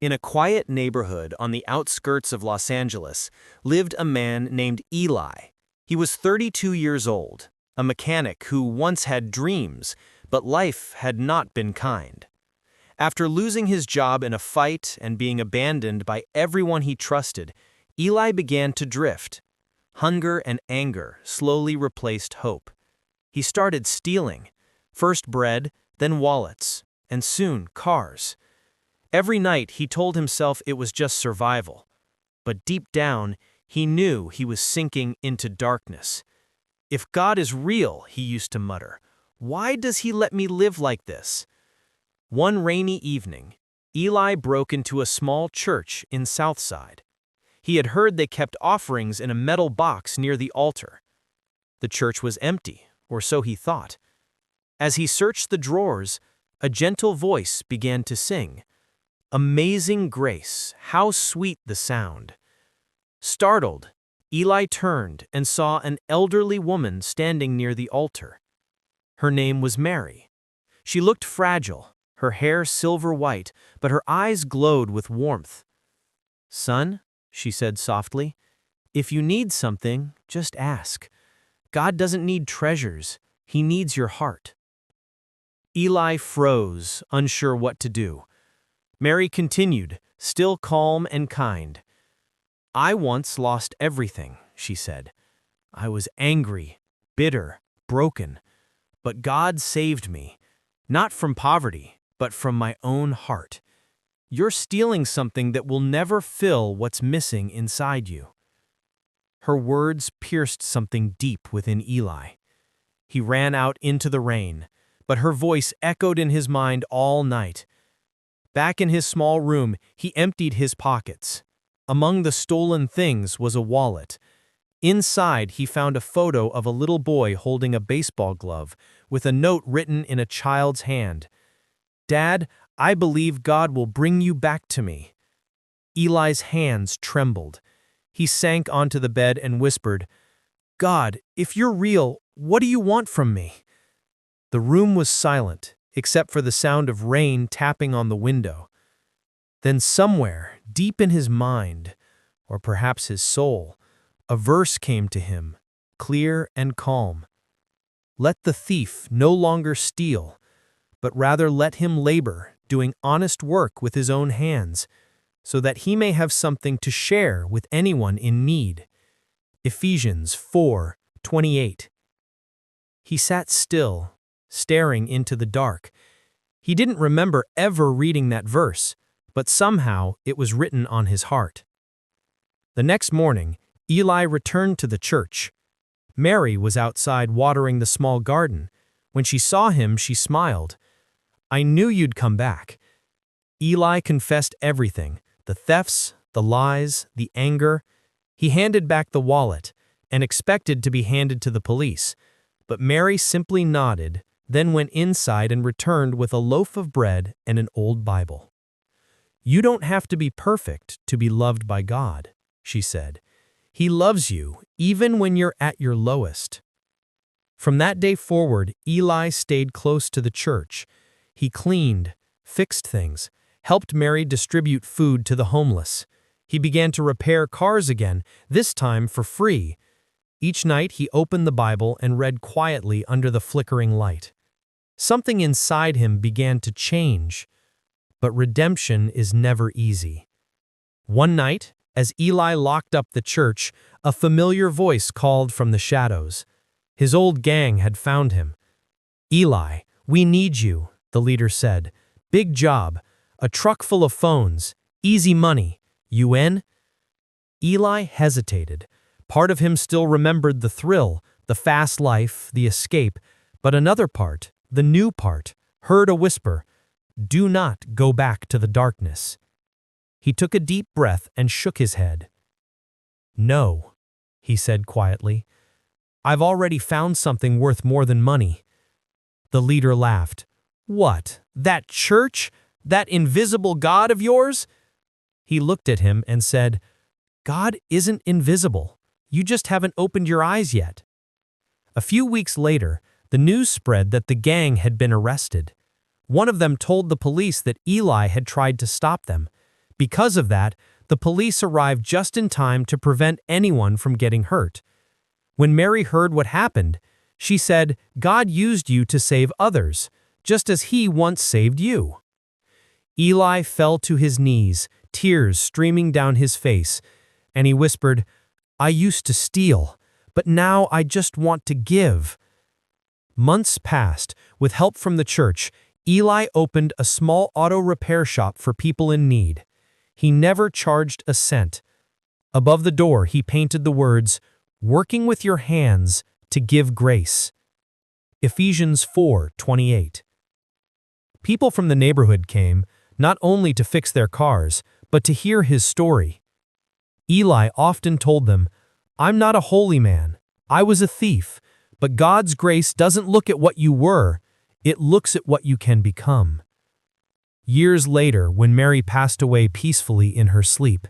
In a quiet neighborhood on the outskirts of Los Angeles lived a man named Eli. He was 32 years old, a mechanic who once had dreams, but life had not been kind. After losing his job in a fight and being abandoned by everyone he trusted, Eli began to drift. Hunger and anger slowly replaced hope. He started stealing, first bread, then wallets, and soon cars. Every night he told himself it was just survival. But deep down, he knew he was sinking into darkness. "If God is real," he used to mutter, "why does he let me live like this?" One rainy evening, Eli broke into a small church in Southside. He had heard they kept offerings in a metal box near the altar. The church was empty, or so he thought. As he searched the drawers, a gentle voice began to sing, "Amazing grace, how sweet the sound." Startled, Eli turned and saw an elderly woman standing near the altar. Her name was Mary. She looked fragile, her hair silver white, but her eyes glowed with warmth. "Son," she said softly, "if you need something, just ask. God doesn't need treasures, he needs your heart." Eli froze, unsure what to do. Mary continued, still calm and kind. "I once lost everything," she said. "I was angry, bitter, broken. But God saved me, not from poverty, but from my own heart. You're stealing something that will never fill what's missing inside you." Her words pierced something deep within Eli. He ran out into the rain, but her voice echoed in his mind all night. Back in his small room, he emptied his pockets. Among the stolen things was a wallet. Inside, he found a photo of a little boy holding a baseball glove, with a note written in a child's hand. "Dad, I believe God will bring you back to me." Eli's hands trembled. He sank onto the bed and whispered, "God, if you're real, what do you want from me?" The room was silent, except for the sound of rain tapping on the window. Then somewhere, deep in his mind, or perhaps his soul, a verse came to him, clear and calm. "Let the thief no longer steal, but rather let him labor, doing honest work with his own hands, so that he may have something to share with anyone in need." Ephesians 4:28. He sat still, staring into the dark. He didn't remember ever reading that verse, but somehow it was written on his heart. The next morning, Eli returned to the church. Mary was outside watering the small garden. When she saw him, she smiled. "I knew you'd come back." Eli confessed everything, the thefts, the lies, the anger. He handed back the wallet and expected to be handed to the police, but Mary simply nodded, then went inside and returned with a loaf of bread and an old Bible. "You don't have to be perfect to be loved by God," she said. "He loves you even when you're at your lowest." From that day forward, Eli stayed close to the church. He cleaned, fixed things, helped Mary distribute food to the homeless. He began to repair cars again, this time for free. Each night he opened the Bible and read quietly under the flickering light. Something inside him began to change. But redemption is never easy. One night, as Eli locked up the church, a familiar voice called from the shadows. His old gang had found him. "Eli, we need you," the leader said. "Big job, a truck full of phones, easy money. You in?" Eli hesitated. Part of him still remembered the thrill, the fast life, the escape, but another part, the new part, heard a whisper, "Do not go back to the darkness." He took a deep breath and shook his head. "No," he said quietly. "I've already found something worth more than money." The leader laughed. "What? That church? That invisible God of yours?" He looked at him and said, "God isn't invisible. You just haven't opened your eyes yet." A few weeks later, the news spread that the gang had been arrested. One of them told the police that Eli had tried to stop them. Because of that, the police arrived just in time to prevent anyone from getting hurt. When Mary heard what happened, she said, "God used you to save others, just as he once saved you." Eli fell to his knees, tears streaming down his face, and he whispered, "I used to steal, but now I just want to give." Months passed. With help from the church, Eli opened a small auto repair shop for people in need. He never charged a cent. Above the door, he painted the words, "Working with your hands to give grace." Ephesians 4:28. People from the neighborhood came, not only to fix their cars, but to hear his story. Eli often told them, "I'm not a holy man. I was a thief, but God's grace doesn't look at what you were, it looks at what you can become." Years later, when Mary passed away peacefully in her sleep,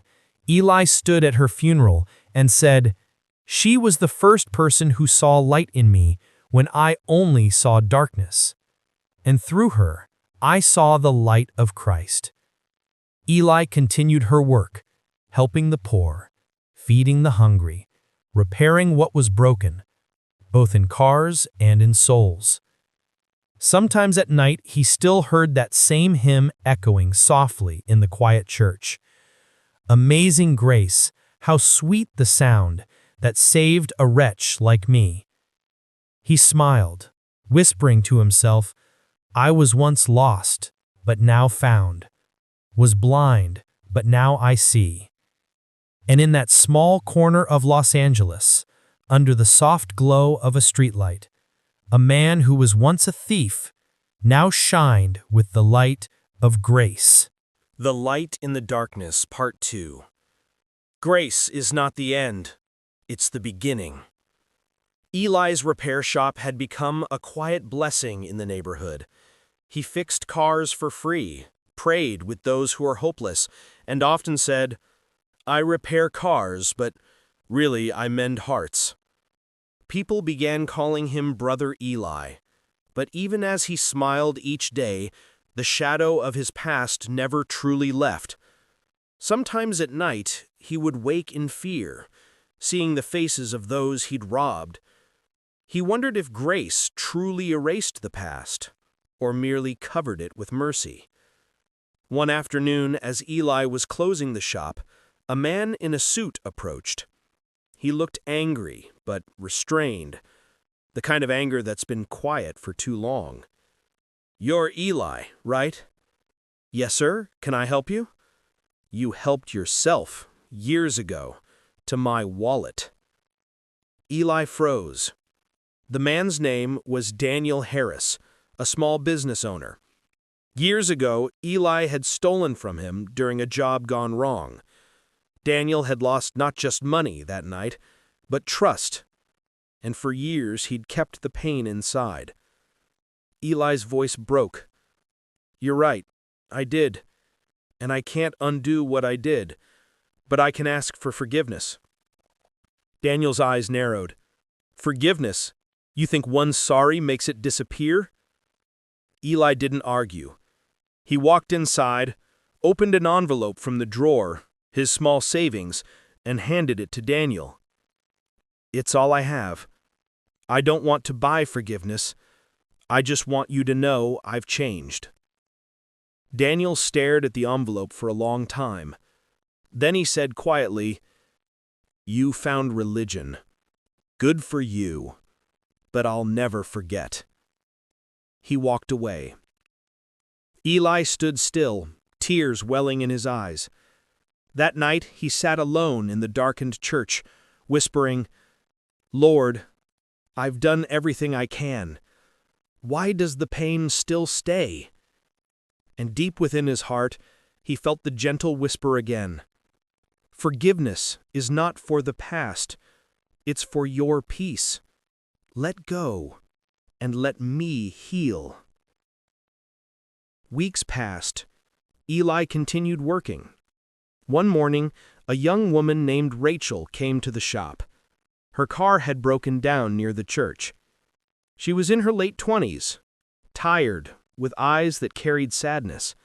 Eli stood at her funeral and said, "She was the first person who saw light in me when I only saw darkness. And through her, I saw the light of Christ." Eli continued her work, helping the poor, feeding the hungry, repairing what was broken, both in cars and in souls. Sometimes at night, he still heard that same hymn echoing softly in the quiet church. "Amazing grace, how sweet the sound that saved a wretch like me." He smiled, whispering to himself, "I was once lost, but now found, was blind, but now I see." And in that small corner of Los Angeles, under the soft glow of a streetlight, a man who was once a thief now shined with the light of grace. The Light in the Darkness, Part 2. Grace is not the end, it's the beginning. Eli's repair shop had become a quiet blessing in the neighborhood. He fixed cars for free, prayed with those who are hopeless, and often said, "I repair cars, but really I mend hearts." People began calling him Brother Eli, but even as he smiled each day, the shadow of his past never truly left. Sometimes at night, he would wake in fear, seeing the faces of those he'd robbed. He wondered if grace truly erased the past, or merely covered it with mercy. One afternoon, as Eli was closing the shop, a man in a suit approached. He looked angry, but restrained, the kind of anger that's been quiet for too long. "You're Eli, right?" "Yes, sir. Can I help you?" "You helped yourself, years ago, to my wallet." Eli froze. The man's name was Daniel Harris, a small business owner. Years ago, Eli had stolen from him during a job gone wrong. Daniel had lost not just money that night, but trust, and for years he'd kept the pain inside. Eli's voice broke. "You're right, I did, and I can't undo what I did, but I can ask for forgiveness." Daniel's eyes narrowed. "Forgiveness? You think one sorry makes it disappear?" Eli didn't argue. He walked inside, opened an envelope from the drawer, his small savings, and handed it to Daniel. "It's all I have. I don't want to buy forgiveness. I just want you to know I've changed." Daniel stared at the envelope for a long time. Then he said quietly, "You found religion. Good for you. But I'll never forget." He walked away. Eli stood still, tears welling in his eyes. That night he sat alone in the darkened church, whispering, "Lord, I've done everything I can. Why does the pain still stay?" And deep within his heart, he felt the gentle whisper again. "Forgiveness is not for the past. It's for your peace. Let go, and let me heal." Weeks passed. Eli continued working. One morning, a young woman named Rachel came to the shop. Her car had broken down near the church. She was in her late 20s, tired, with eyes that carried sadness.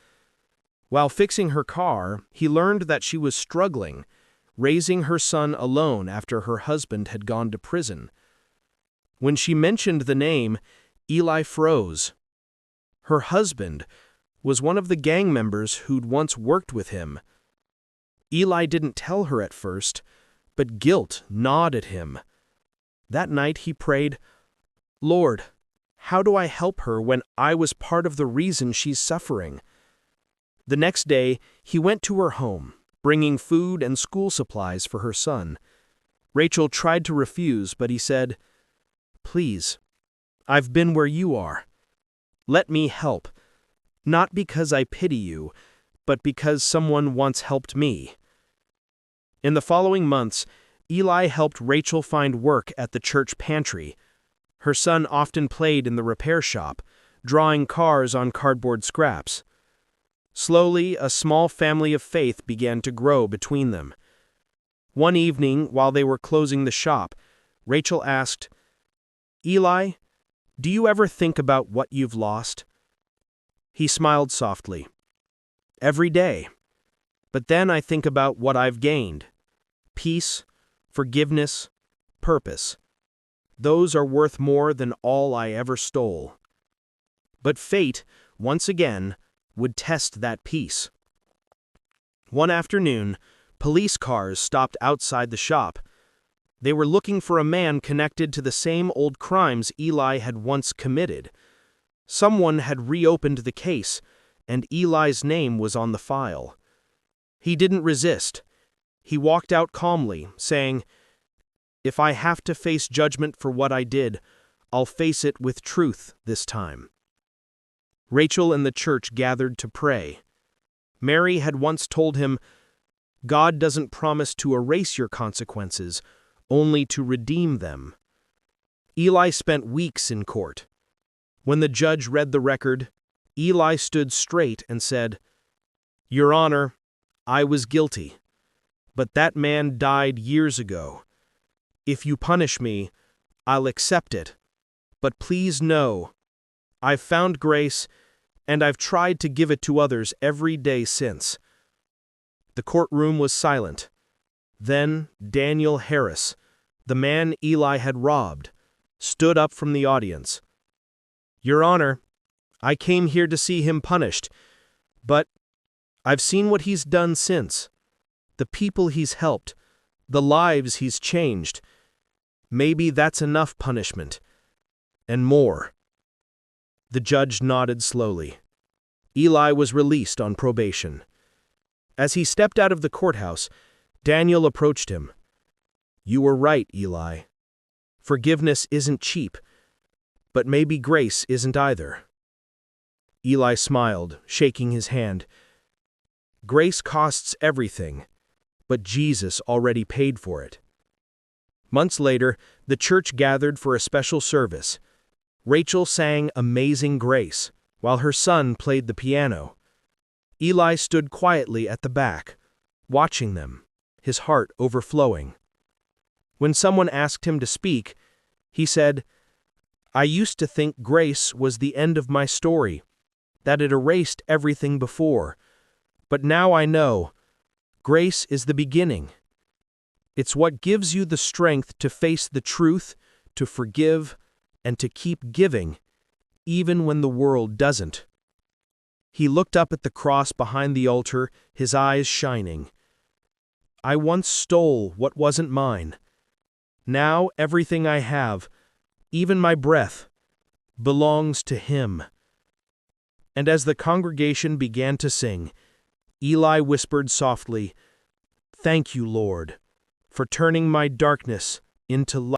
While fixing her car, he learned that she was struggling, raising her son alone after her husband had gone to prison. When she mentioned the name, Eli froze. Her husband was one of the gang members who'd once worked with him. Eli didn't tell her at first, but guilt gnawed at him. That night he prayed, "Lord, how do I help her when I was part of the reason she's suffering?" The next day, he went to her home, bringing food and school supplies for her son. Rachel tried to refuse, but he said, "Please, I've been where you are. Let me help, not because I pity you, but because someone once helped me." In the following months, Eli helped Rachel find work at the church pantry. Her son often played in the repair shop, drawing cars on cardboard scraps. Slowly, a small family of faith began to grow between them. One evening, while they were closing the shop, Rachel asked, "Eli, do you ever think about what you've lost?" He smiled softly. "Every day. But then I think about what I've gained. Peace, forgiveness, purpose. Those are worth more than all I ever stole." But fate, once again, would test that peace. One afternoon, police cars stopped outside the shop. They were looking for a man connected to the same old crimes Eli had once committed. Someone had reopened the case, and Eli's name was on the file. He didn't resist. He walked out calmly, saying, "If I have to face judgment for what I did, I'll face it with truth this time." Rachel and the church gathered to pray. Mary had once told him, "God doesn't promise to erase your consequences, only to redeem them." Eli spent weeks in court. When the judge read the record, Eli stood straight and said, "Your Honor, I was guilty, but that man died years ago. If you punish me, I'll accept it, but please know, I've found grace, and I've tried to give it to others every day since." The courtroom was silent. Then Daniel Harris, the man Eli had robbed, stood up from the audience. "Your Honor, I came here to see him punished, but I've seen what he's done since, the people he's helped, the lives he's changed. Maybe that's enough punishment, and more." The judge nodded slowly. Eli was released on probation. As he stepped out of the courthouse, Daniel approached him. "You were right, Eli. Forgiveness isn't cheap, but maybe grace isn't either." Eli smiled, shaking his hand. "Grace costs everything, but Jesus already paid for it." Months later, the church gathered for a special service. Rachel sang Amazing Grace, while her son played the piano. Eli stood quietly at the back, watching them, his heart overflowing. When someone asked him to speak, he said, "I used to think grace was the end of my story, that it erased everything before. But now I know, grace is the beginning. It's what gives you the strength to face the truth, to forgive, and to keep giving, even when the world doesn't." He looked up at the cross behind the altar, his eyes shining. "I once stole what wasn't mine. Now everything I have, even my breath, belongs to Him." And as the congregation began to sing, Eli whispered softly, "Thank you, Lord, for turning my darkness into light."